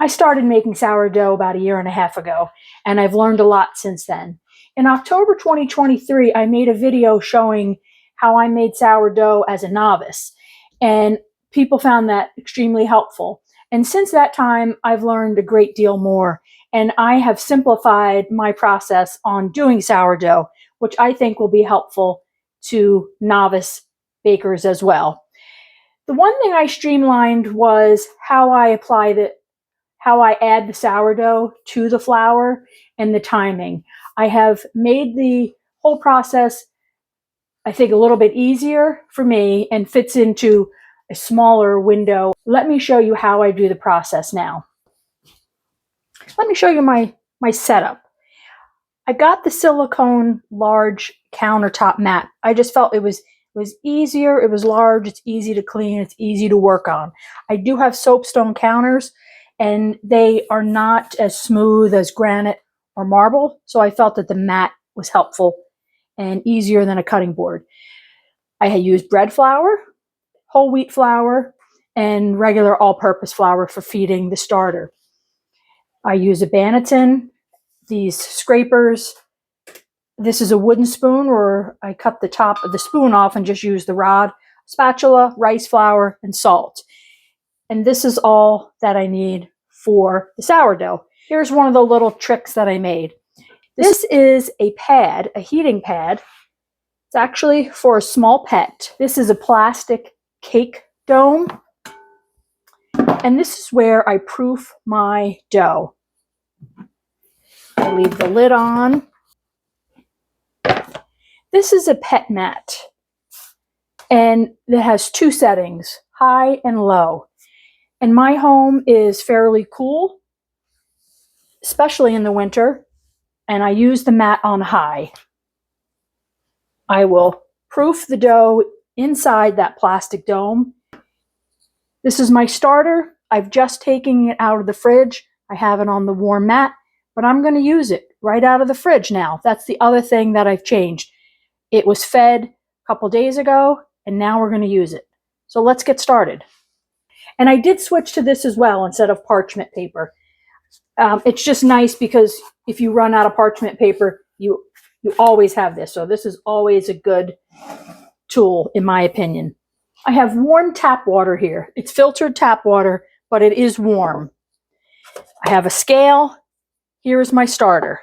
I started making sourdough about 1.5 years ago, and I've learned a lot since then. In October 2023, I made a video showing how I made sourdough as a novice, and people found that extremely helpful. And since that time, I've learned a great deal more, and I have simplified my process on doing sourdough, which I think will be helpful to novice bakers as well. The one thing I streamlined was how I add the sourdough to the flour and the timing. I have made the whole process, I think, a little bit easier for me and fits into a smaller window. Let me show you how I do the process now. Let me show you my setup. I got the silicone large countertop mat. I just felt it was easier. It was large. It's easy to clean. It's easy to work on. I do have soapstone counters, and they are not as smooth as granite or marble. So I felt that the mat was helpful and easier than a cutting board. I had used bread flour, whole wheat flour, and regular all-purpose flour for feeding the starter. I use a banneton, these scrapers. This is a wooden spoon where I cut the top of the spoon off and just use the rod, spatula, rice flour, and salt. And this is all that I need for the sourdough. Here's one of the little tricks that I made. This is a pad, a heating pad. It's actually for a small pet. This is a plastic cake dome. And this is where I proof my dough. I leave the lid on. This is a pet mat, and it has 2 settings, high and low. And my home is fairly cool, especially in the winter, and I use the mat on high. I will proof the dough inside that plastic dome. This is my starter. I've just taken it out of the fridge. I have it on the warm mat, but I'm going to use it right out of the fridge now. That's the other thing that I've changed. It was fed a couple days ago, and now we're going to use it. So let's get started. And I did switch to this as well instead of parchment paper. It's just nice because if you run out of parchment paper, you always have this. So this is always a good tool, in my opinion. I have warm tap water here. It's filtered tap water, but it is warm. I have a scale. Here is my starter.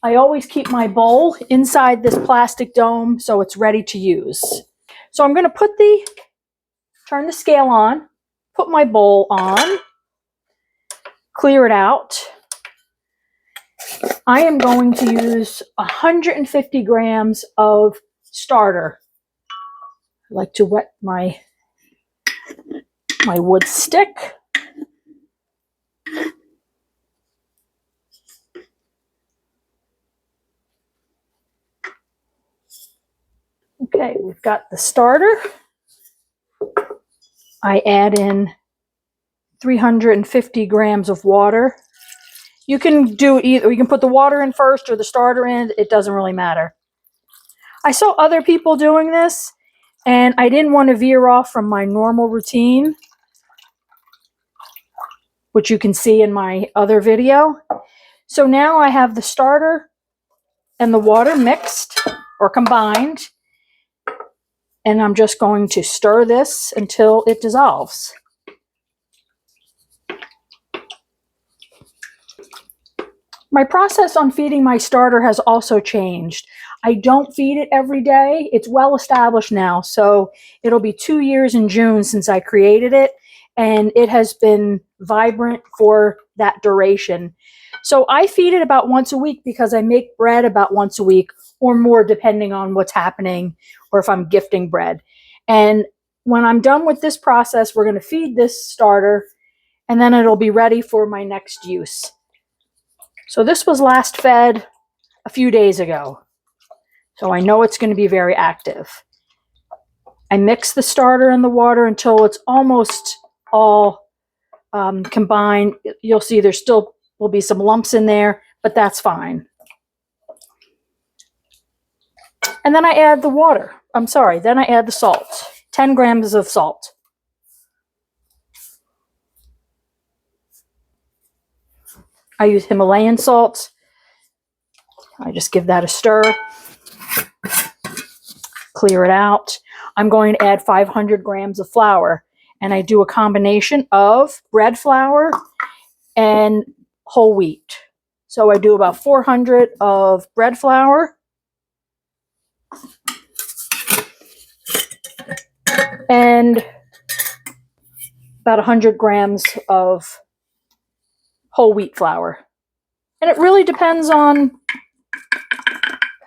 I always keep my bowl inside this plastic dome so it's ready to use. So I'm going to turn the scale on, put my bowl on, clear it out. I am going to use 150 grams of starter. I like to wet my wood stick. Okay, we've got the starter. I add in 350 grams of water. You can do either. You can put the water in first or the starter in. It doesn't really matter. I saw other people doing this, and I didn't want to veer off from my normal routine, which you can see in my other video. So now I have the starter and the water mixed or combined, and I'm just going to stir this until it dissolves. My process on feeding my starter has also changed. I don't feed it every day. It's well established now, so it'll be 2 years in June since I created it, and it has been vibrant for that duration. So I feed it about once a week because I make bread about once a week or more depending on what's happening or if I'm gifting bread. And when I'm done with this process, we're going to feed this starter, and then it'll be ready for my next use. So this was last fed a few days ago. So I know it's going to be very active. I mix the starter and the water until it's almost all combined. You'll see there still will be some lumps in there, but that's fine. And then I add the water. Then I add the salt. 10 grams of salt. I use Himalayan salt. I just give that a stir. Clear it out. I'm going to add 500 grams of flour, and I do a combination of bread flour and whole wheat. So I do about 400 of bread flour and about 100 grams of whole wheat flour. And it really depends on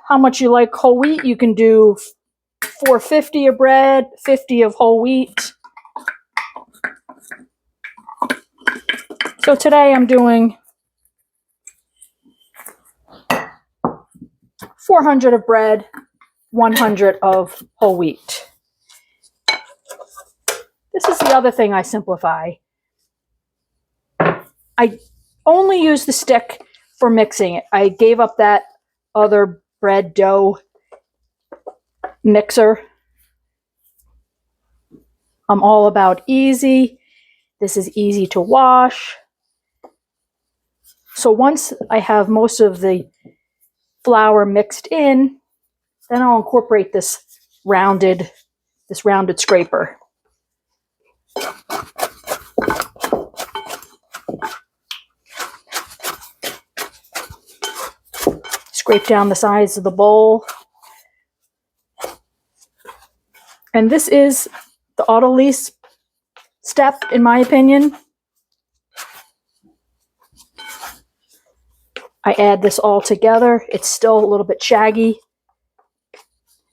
how much you like whole wheat. You can do 450 of bread, 50 of whole wheat. So today I'm doing 400 of bread, 100 of whole wheat. This is the other thing I simplify. I only use the stick for mixing it. I gave up that other bread dough mixer. I'm all about easy. This is easy to wash. So once I have most of the flour mixed in, then I'll incorporate this rounded scraper. Scrape down the sides of the bowl. And this is the Autolyse step, in my opinion. I add this all together. It's still a little bit shaggy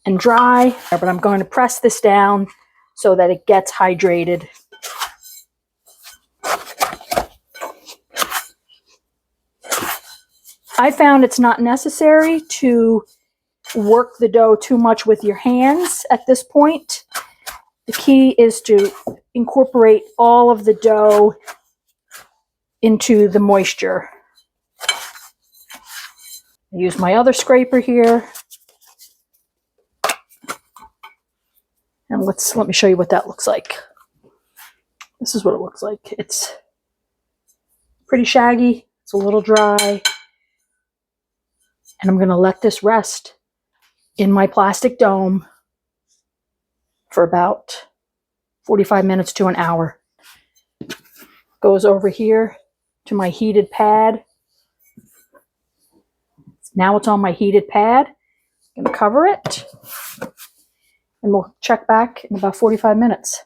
and dry, but I'm going to press this down so that it gets hydrated. I found it's not necessary to work the dough too much with your hands at this point. The key is to incorporate all of the dough into the moisture. I use my other scraper here. And let me show you what that looks like. This is what it looks like. It's pretty shaggy. It's a little dry. And I'm going to let this rest in my plastic dome for about 45 minutes to an hour. Goes over here to my heated pad. Now it's on my heated pad. I'm going to cover it. And we'll check back in about 45 minutes.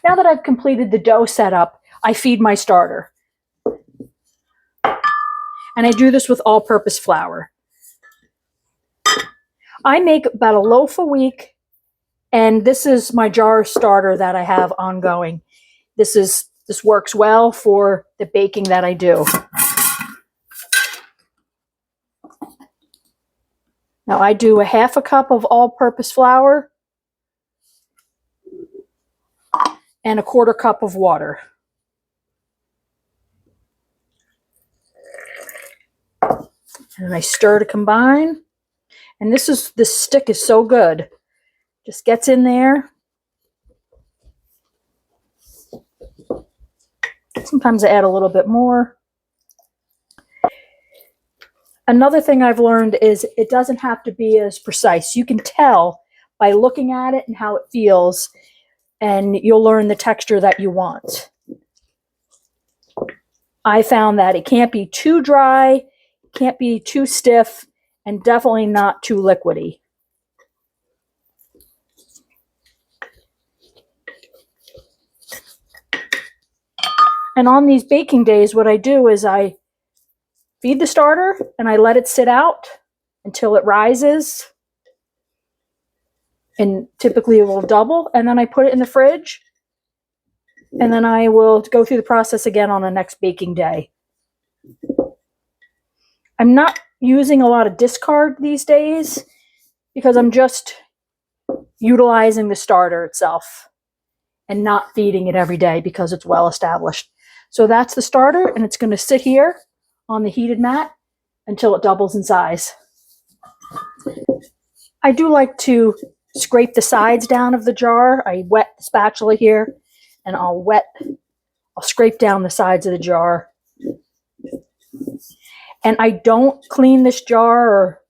Now that I've completed the dough setup, I feed my starter. And I do this with all-purpose flour. I make about a loaf a week, and this is my jar starter that I have ongoing. This works well for the baking that I do. Now I do a half a cup of all-purpose flour and a quarter cup of water. And I stir to combine. And this stick is so good. Just gets in there. Sometimes I add a little bit more. Another thing I've learned is it doesn't have to be as precise. You can tell by looking at it and how it feels, and you'll learn the texture that you want. I found that it can't be too dry, can't be too stiff, and definitely not too liquidy. And on these baking days, what I do is I feed the starter and I let it sit out until it rises. And typically it will double. And then I put it in the fridge. And then I will go through the process again on the next baking day. I'm not using a lot of discard these days because I'm just utilizing the starter itself and not feeding it every day because it's well established. So that's the starter, and it's going to sit here on the heated mat until it doubles in size. I do like to scrape the sides down of the jar. I wet the spatula here, and I'll scrape down the sides of the jar. And I don't clean this jar, or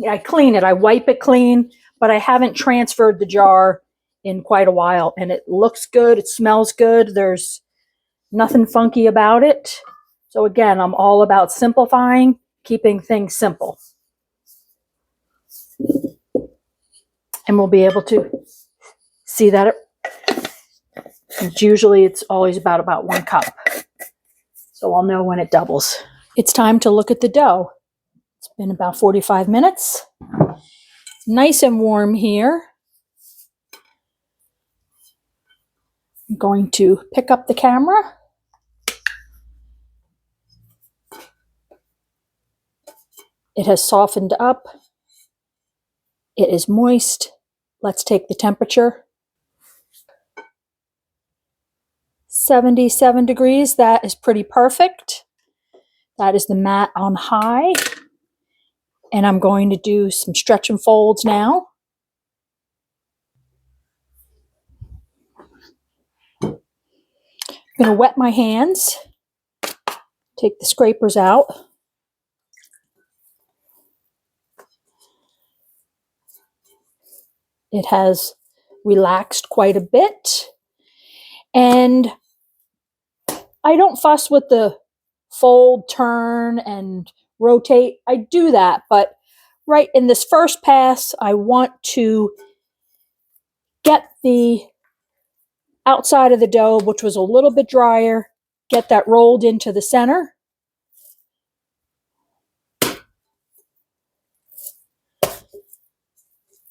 I clean it, I wipe it clean, but I haven't transferred the jar in quite a while. And it looks good, it smells good, there's nothing funky about it. So again, I'm all about simplifying, keeping things simple. And we'll be able to see that it's always about 1 cup. So I'll know when it doubles. It's time to look at the dough. It's been about 45 minutes. Nice and warm here. I'm going to pick up the camera. It has softened up. It is moist. Let's take the temperature. 77 degrees, that is pretty perfect. That is the mat on high. And I'm going to do some stretch and folds now. I'm going to wet my hands. Take the scrapers out. It has relaxed quite a bit. And I don't fuss with the fold, turn, and rotate. I do that, but right in this first pass, I want to get the outside of the dough, which was a little bit drier, get that rolled into the center.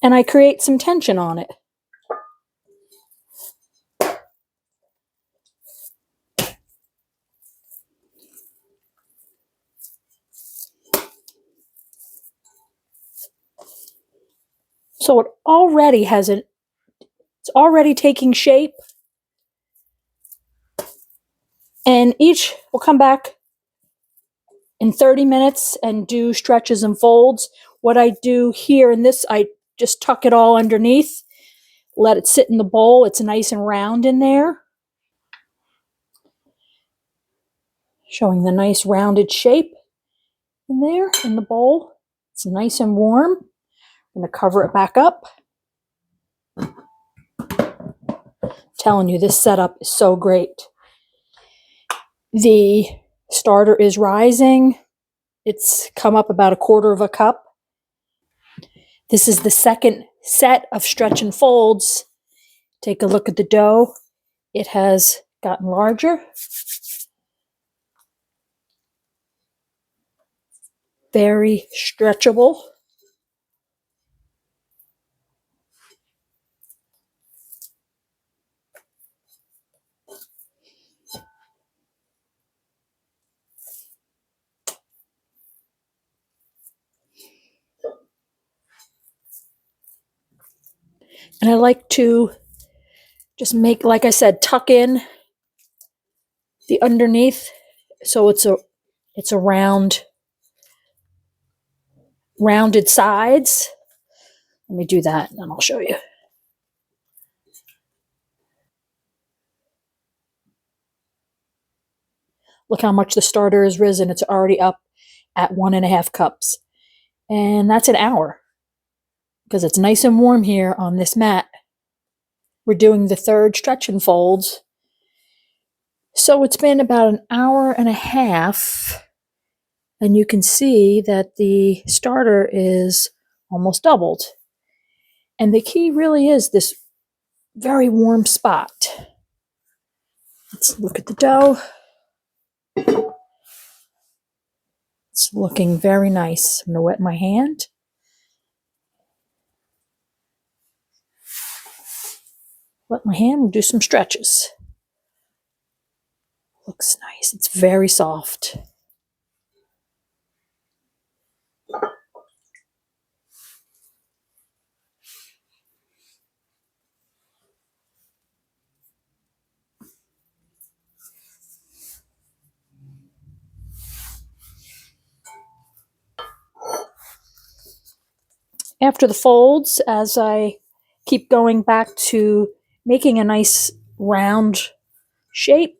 And I create some tension on it. So it already has it's already taking shape. And each will come back in 30 minutes and do stretches and folds. What I do here in this, I just tuck it all underneath, let it sit in the bowl. It's nice and round in there. Showing the nice rounded shape in there in the bowl. It's nice and warm. I'm going to cover it back up. Telling you, this setup is so great. The starter is rising. It's come up about 1/4 cup. This is the second set of stretch and folds. Take a look at the dough. It has gotten larger. Very stretchable. And I like to just make, like I said, tuck in the underneath so it's a rounded sides. Let me do that and then I'll show you. Look how much the starter has risen. It's already up at 1.5 cups. And that's an hour because it's nice and warm here on this mat. We're doing the third stretch and folds. So it's been about 1.5 hours, and you can see that the starter is almost doubled. And the key really is this very warm spot. Let's look at the dough. It's looking very nice. I'm going to wet my hand. Wet my hand and do some stretches. Looks nice. It's very soft. After the folds, as I keep going back to making a nice round shape,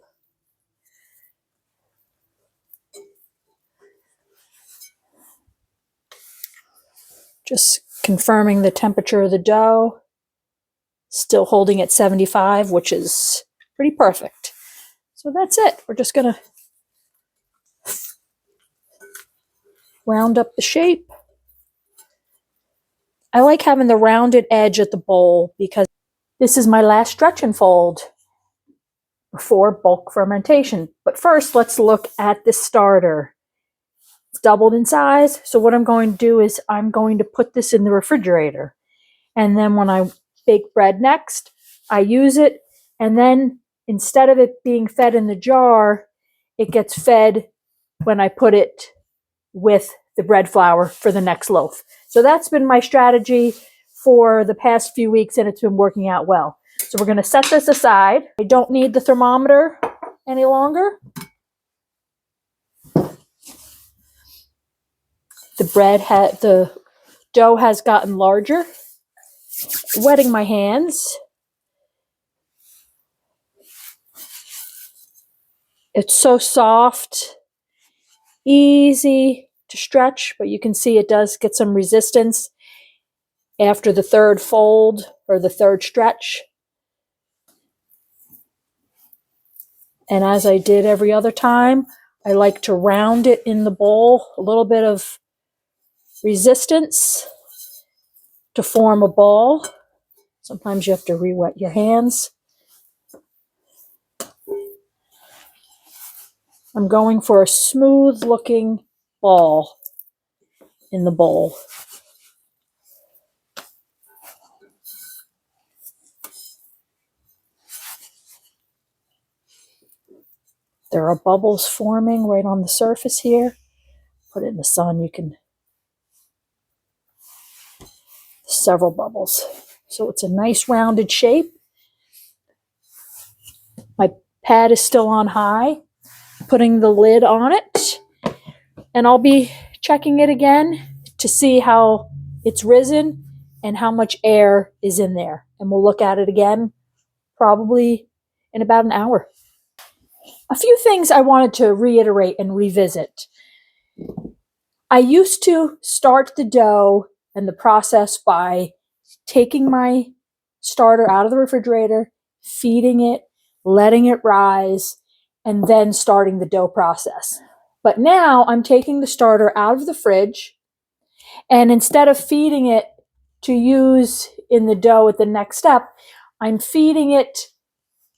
Just confirming the temperature of the dough. Still holding at 75, which is pretty perfect. So that's it. We're just going to round up the shape. I like having the rounded edge at the bowl because this is my last stretch and fold before bulk fermentation. But first, let's look at the starter. It's doubled in size. So what I'm going to do is I'm going to put this in the refrigerator. And then when I bake bread next, I use it. And then instead of it being fed in the jar, it gets fed when I put it with the bread flour for the next loaf. So that's been my strategy for the past few weeks, and it's been working out well. So we're going to set this aside. I don't need the thermometer any longer. The dough has gotten larger, wetting my hands. It's so soft, easy to stretch, but you can see it does get some resistance after the third fold or the third stretch. And as I did every other time, I like to round it in the bowl, a little bit of resistance to form a ball. Sometimes you have to re-wet your hands. I'm going for a smooth looking ball in the bowl. There are bubbles forming right on the surface here. Put it in the sun, you can, several bubbles. So it's a nice rounded shape. My pad is still on high. Putting the lid on it. And I'll be checking it again to see how it's risen and how much air is in there. And we'll look at it again probably in about an hour. A few things I wanted to reiterate and revisit. I used to start the dough and the process by taking my starter out of the refrigerator, feeding it, letting it rise, and then starting the dough process. But now I'm taking the starter out of the fridge, and instead of feeding it to use in the dough at the next step, I'm feeding it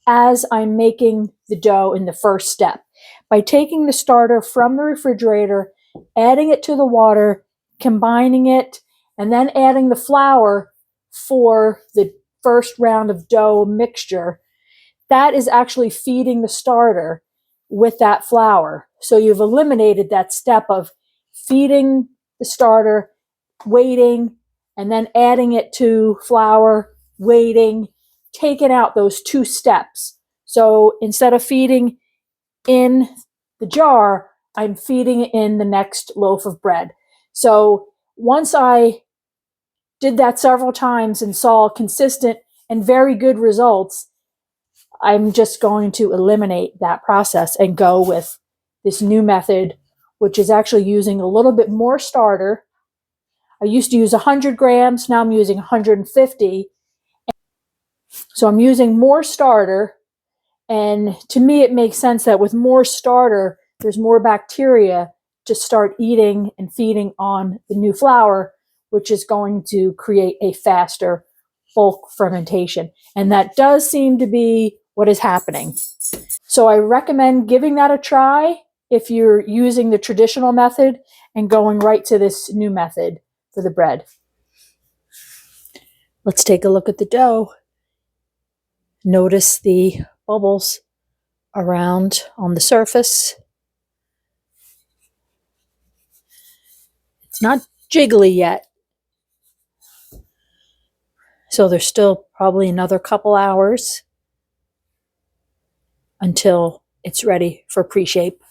as I'm making the dough in the first step. By taking the starter from the refrigerator, adding it to the water, combining it, and then adding the flour for the first round of dough mixture, that is actually feeding the starter with that flour. So you've eliminated that step of feeding the starter, waiting, and then adding it to flour, waiting, taking out those two steps. So instead of feeding in the jar, I'm feeding in the next loaf of bread. So once I did that several times and saw consistent and very good results, I'm just going to eliminate that process and go with this new method, which is actually using a little bit more starter. I used to use 100 grams, now I'm using 150. So I'm using more starter, and to me it makes sense that with more starter, there's more bacteria to start eating and feeding on the new flour, which is going to create a faster bulk fermentation. And that does seem to be what is happening. So I recommend giving that a try if you're using the traditional method and going right to this new method for the bread. Let's take a look at the dough. Notice the bubbles around on the surface. It's not jiggly yet, so there's still probably another couple hours until it's ready for pre-shape.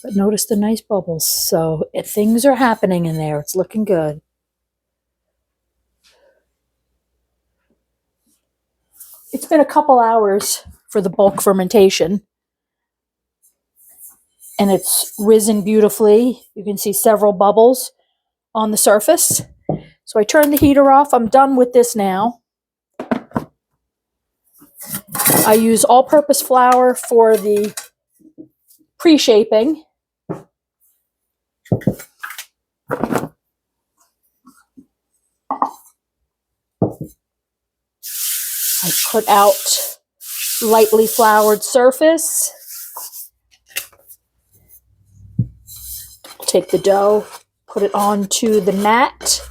But notice the nice bubbles. So if things are happening in there, it's looking good. It's been a couple hours for the bulk fermentation, and it's risen beautifully. You can see several bubbles on the surface. So I turn the heater off. I'm done with this now. I use all-purpose flour for the pre-shaping. I put out lightly floured surface. Take the dough, put it onto the mat.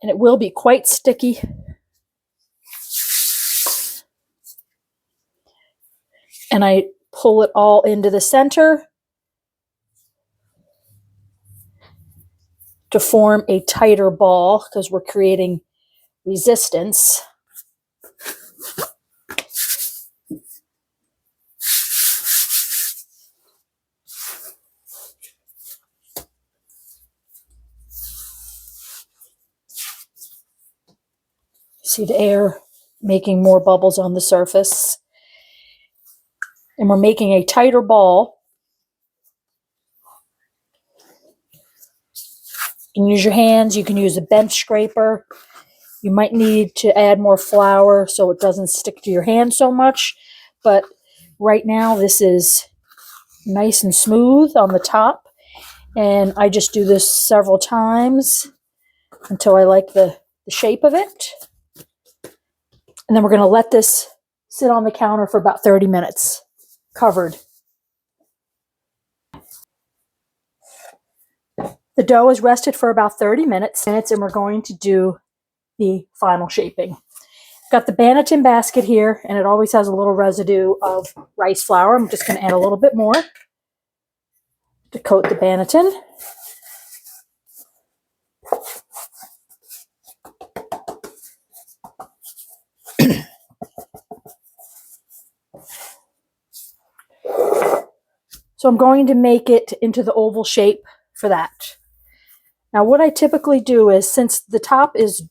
And it will be quite sticky. And I pull it all into the center to form a tighter ball because we're creating resistance. See the air making more bubbles on the surface. And we're making a tighter ball. You can use your hands, you can use a bench scraper. You might need to add more flour so it doesn't stick to your hand so much. But right now this is nice and smooth on the top. And I just do this several times until I like the shape of it. And then we're going to let this sit on the counter for about 30 minutes, covered. The dough is rested for about 30 minutes, and we're going to do the final shaping. Got the banneton basket here, and it always has a little residue of rice flour. I'm just going to add a little bit more to coat the banneton. So I'm going to make it into the oval shape for that. Now what I typically do is, since the top is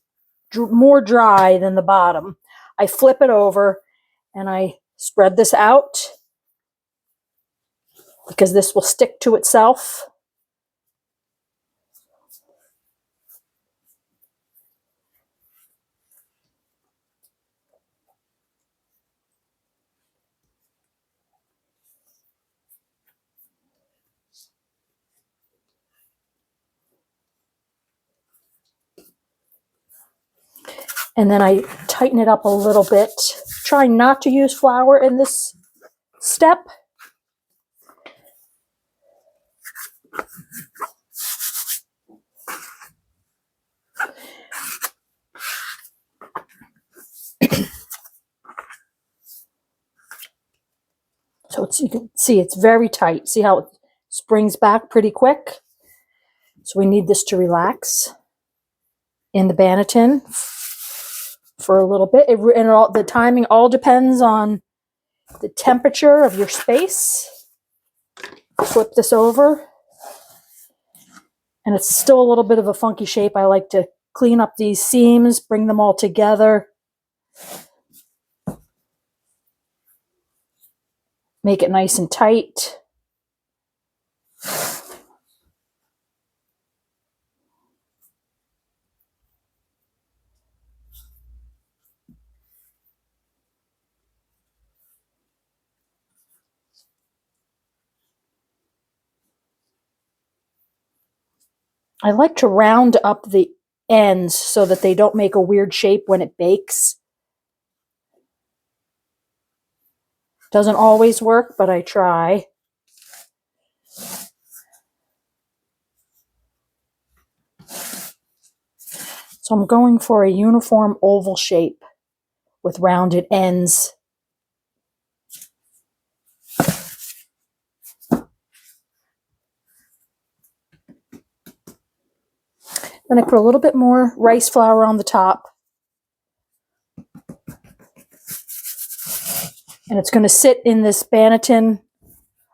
more dry than the bottom, I flip it over and I spread this out because this will stick to itself. And then I tighten it up a little bit. Try not to use flour in this step. So you can see it's very tight. See how it springs back pretty quick? So we need this to relax in the banneton for a little bit. The timing all depends on the temperature of your space. Flip this over. And it's still a little bit of a funky shape. I like to clean up these seams, bring them all together. Make it nice and tight. I like to round up the ends so that they don't make a weird shape when it bakes. Doesn't always work, but I try. So I'm going for a uniform oval shape with rounded ends. Then I put a little bit more rice flour on the top. And it's going to sit in this banneton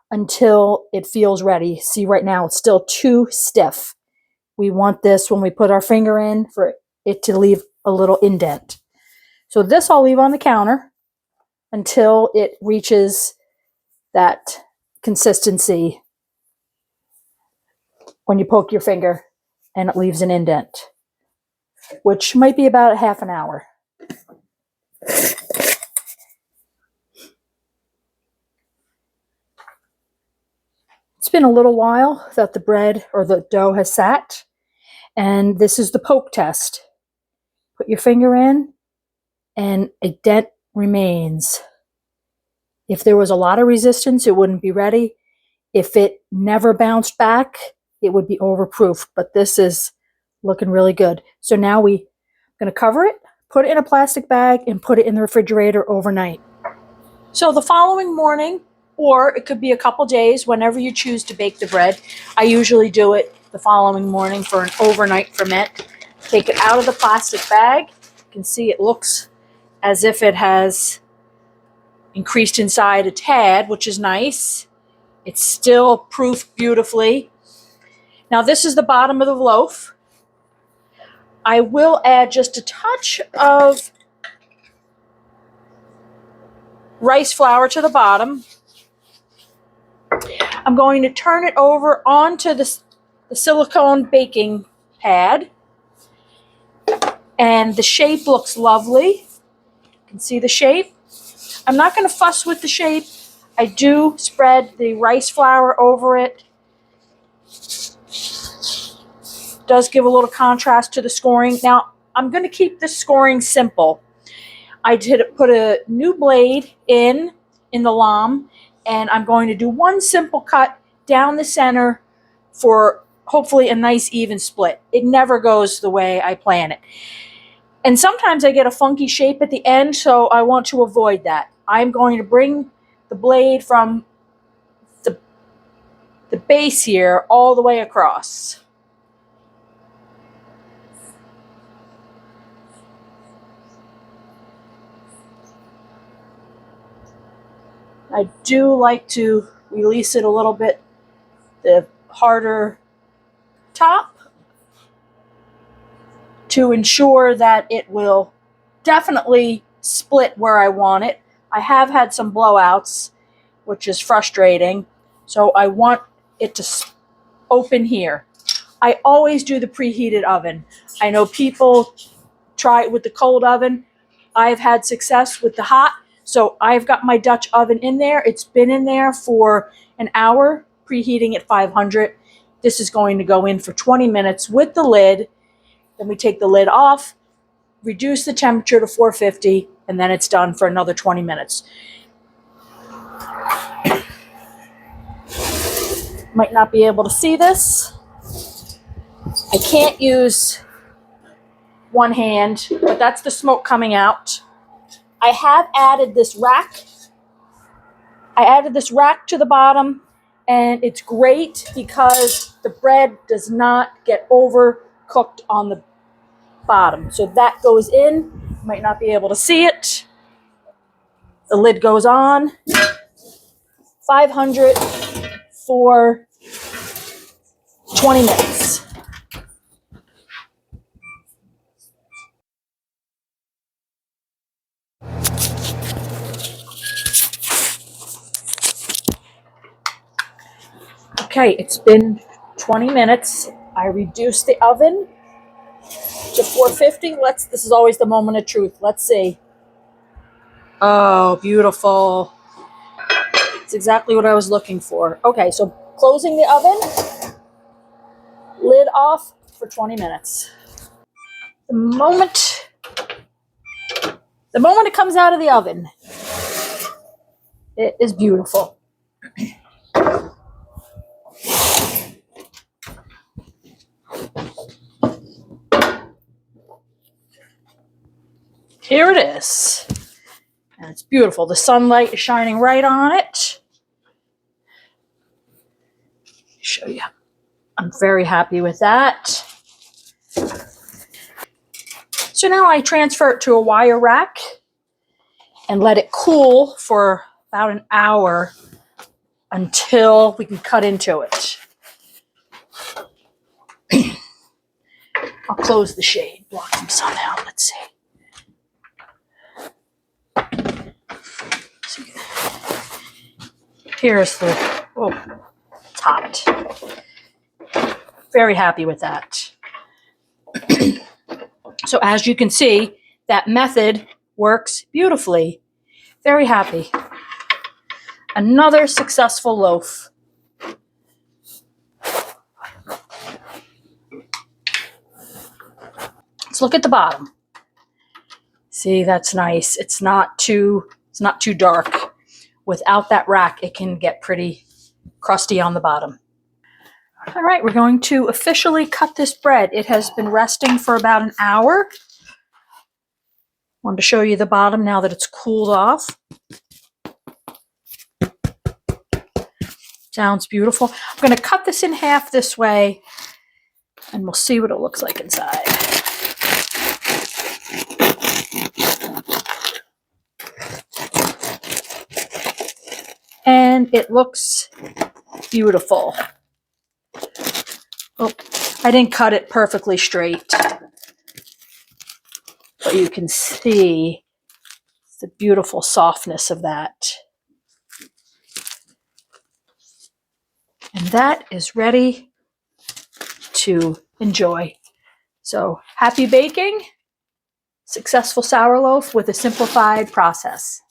until it feels ready. See, right now it's still too stiff. We want this when we put our finger in for it to leave a little indent. So this I'll leave on the counter until it reaches that consistency when you poke your finger and it leaves an indent, which might be about a half an hour. It's been a little while that the bread or the dough has sat, and this is the poke test. Put your finger in and a dent remains. If there was a lot of resistance, it wouldn't be ready. If it never bounced back, it would be overproof, but this is looking really good. So now we're going to cover it, put it in a plastic bag, and put it in the refrigerator overnight. So the following morning, or it could be a couple days, whenever you choose to bake the bread. I usually do it the following morning for an overnight ferment. Take it out of the plastic bag. You can see it looks as if it has increased inside a tad, which is nice. It's still proofed beautifully. Now this is the bottom of the loaf. I will add just a touch of rice flour to the bottom. I'm going to turn it over onto the silicone baking pad. And the shape looks lovely. You can see the shape. I'm not going to fuss with the shape. I do spread the rice flour over it. Does give a little contrast to the scoring. Now, I'm going to keep the scoring simple. I did put a new blade in the lamb, and I'm going to do one simple cut down the center for hopefully a nice even split. It never goes the way I plan it. And sometimes I get a funky shape at the end, so I want to avoid that. I'm going to bring the blade from the base here all the way across. I do like to release it a little bit, the harder top, to ensure that it will definitely split where I want it. I have had some blowouts, which is frustrating, so I want it to open here. I always do the preheated oven. I know people try it with the cold oven. I've had success with the hot. So I've got my Dutch oven in there. It's been in there for an hour, preheating at 500. This is going to go in for 20 minutes with the lid. Then we take the lid off, reduce the temperature to 450, and then it's done for another 20 minutes. Might not be able to see this. I can't use one hand, but that's the smoke coming out. I have added this rack. I added this rack to the bottom, and it's great because the bread does not get overcooked on the bottom. So that goes in. You might not be able to see it. The lid goes on. 500 for 20 minutes. Okay, it's been 20 minutes. I reduced the oven to 450. This is always the moment of truth. Let's see. Oh, beautiful. It's exactly what I was looking for. Okay, so closing the oven, lid off for 20 minutes. The moment it comes out of the oven, it is beautiful. Here it is. And it's beautiful. The sunlight is shining right on it. Show you. I'm very happy with that. So now I transfer it to a wire rack and let it cool for about an hour until we can cut into it. I'll close the shade, block some sun out. Let's see. Here's the, oh, it's hot. Very happy with that. So as you can see, that method works beautifully. Very happy. Another successful loaf. Let's look at the bottom. See, that's nice. It's not too dark. Without that rack, it can get pretty crusty on the bottom. All right, we're going to officially cut this bread. It has been resting for about an hour. Wanted to show you the bottom now that it's cooled off. Sounds beautiful. I'm going to cut this in half this way, and we'll see what it looks like inside. And it looks beautiful. Oh, I didn't cut it perfectly straight, but you can see the beautiful softness of that. And that is ready to enjoy. So happy baking, successful sour loaf with a simplified process.